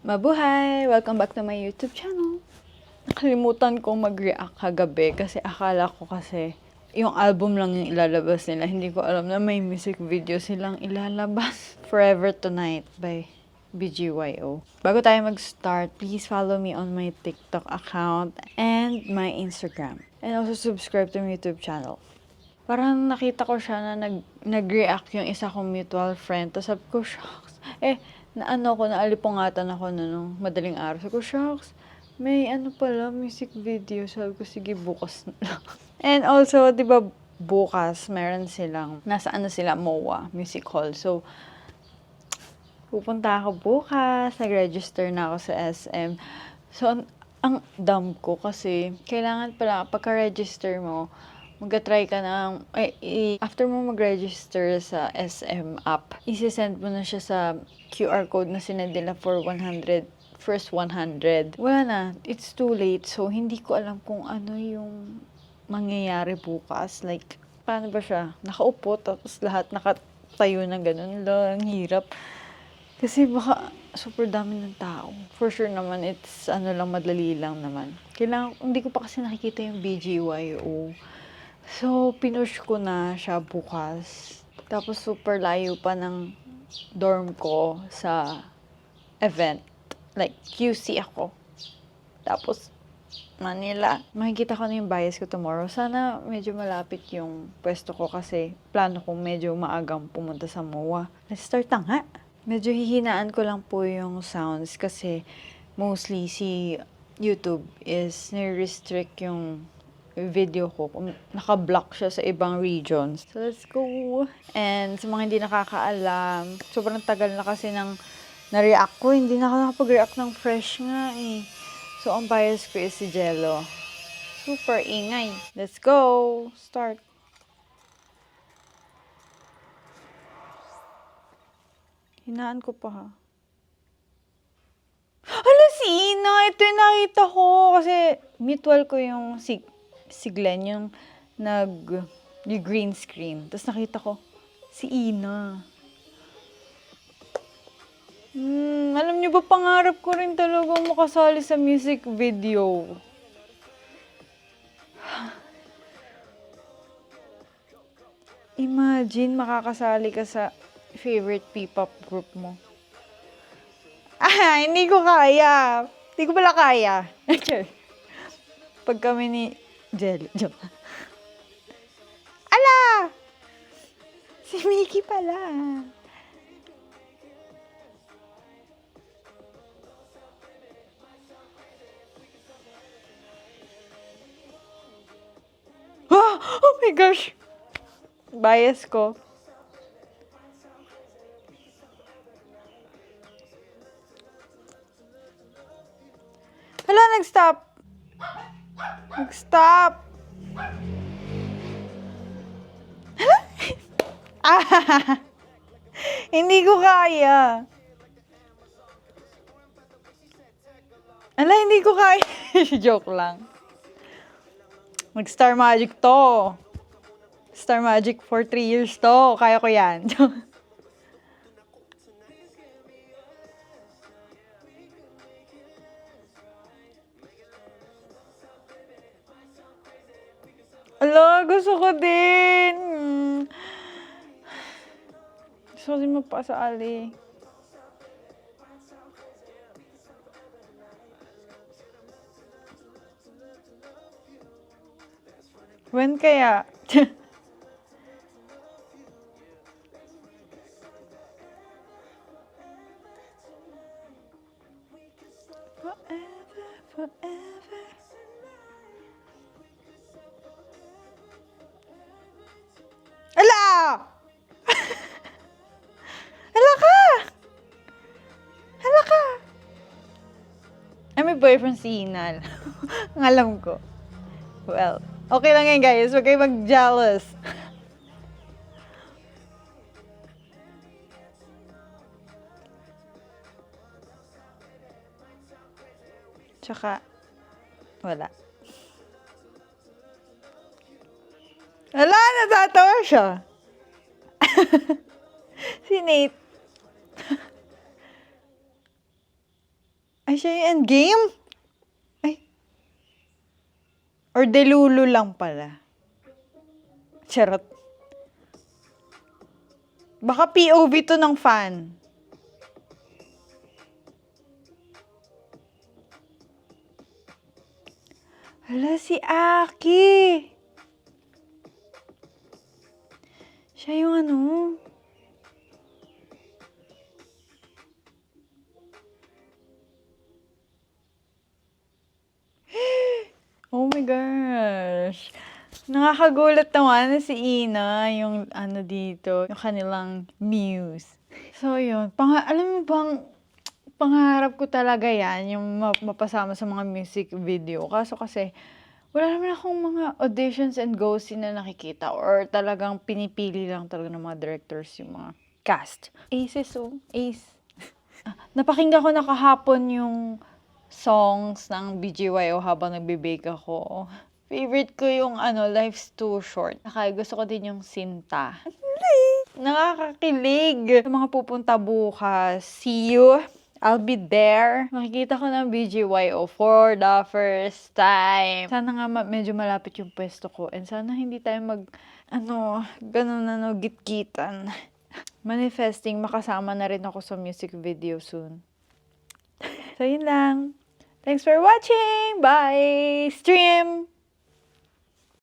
Mabuhay! Welcome back to my YouTube channel. Nakalimutan kong mag-react kagabi kasi akala ko kasi yung album lang yung ilalabas nila. Hindi ko alam na may music video silang ilalabas. Forever Tonight by BGYO. Bago tayo mag-start, please follow me on my TikTok account and my Instagram. And also subscribe to my YouTube channel. Parang nakita ko siya na nag-react yung isa kong mutual friend. Tapos sabi ko, shucks. Naalipungatan ako na nung madaling araw. Sabi ko, shucks, may music video. Sabi ko, sige, bukas na lang. And also, di ba, bukas, meron silang, nasa sila, MOA, Music Hall. So, pupunta ako bukas, nag-register na ako sa SM. So, ang dumb ko kasi, kailangan pala, pagka-register mo, mag-try ka ng, after mo mag-register sa SM app, isi-send mo na siya sa QR code na sinend nila for 100, first 100. Wala na, it's too late. So, hindi ko alam kung ano yung mangyayari bukas. Like, paano ba siya? Nakaupo, tapos lahat nakatayo na ganun lang, hirap. Kasi baka super dami ng tao. For sure naman, it's madali lang naman. Hindi ko pa kasi nakikita yung BGYO. So, pinush ko na siya bukas. Tapos, super layo pa ng dorm ko sa event. Like, QC ako. Tapos, Manila. Makikita ko na yung bias ko tomorrow. Sana medyo malapit yung pwesto ko kasi plano kong medyo maagang pumunta sa MOA. Let's start na nga. Medyo hihinaan ko lang po yung sounds kasi mostly si YouTube is nire-restrict yung video ko. Naka-block siya sa ibang regions. So, let's go! And sa mga hindi nakakaalam, sobrang tagal na kasi na-react ko. Hindi na ako nakapag-react ng fresh nga eh. So, ang bias ko is si Jello. Super ingay. Let's go! Start! Hinaan ko pa ha. Hala, si Ina! Ito yung nakita ko. Kasi mutual ko yung si Glenn, yung green screen. Tapos nakita ko, si Ina. Alam niyo ba, pangarap ko rin talagang makasali sa music video. Imagine, makakasali ka sa favorite P-pop group mo. Hindi ko kaya. Hindi ko pala kaya. Pag kami ni Jello. Ala! Si Mickey pala. Oh my gosh! Bias ko. Hala, nag-stop. Nag-stop. Hindi ko kaya. Ala, hindi ko kaya. Joke lang. Mag-Star Magic to. Star Magic for 3 years to. Kaya ko yan. Ala, gusto ko din. Gusto ko din magpasali. When kaya? Forever, forever. Ala! Hala ka! Hala ka! Ay, may boyfriend si Hinal. Ang alam ko. Well, okay lang yan, guys. Huwag kayo mag-jealous. Tsaka, wala. Wala, natatawa siya. Si Nate. Ay, siya yung endgame? Ay. Or Delulu lang pala. Charot. Baka POV to ng fan. Hala, si Aki. Siya yung ano. Oh my gosh. Nakakagulat naman na si Ina, yung ano dito, yung kanilang muse. So yun, alam mo bang, pangarap ko talaga yan, yung mapasama sa mga music video. Kaso kasi, wala naman akong mga auditions and ghosting na nakikita or talagang pinipili lang talaga ng mga directors yung mga cast. Aces, oh. Ace. Napakinggan ko na kahapon yung songs ng BGYO habang nagbe-bake ako. Favorite ko yung Life's Too Short. Gusto ko din yung Sinta. Nakakakilig. Sa mga pupunta bukas, see you. I'll be there. Makikita ko ng BGYO for the first time. Sana nga medyo malapit yung pwesto ko. And sana hindi tayo ganun gitgitan. Manifesting, makasama na rin ako sa music video soon. So, yun lang. Thanks for watching! Bye! Stream!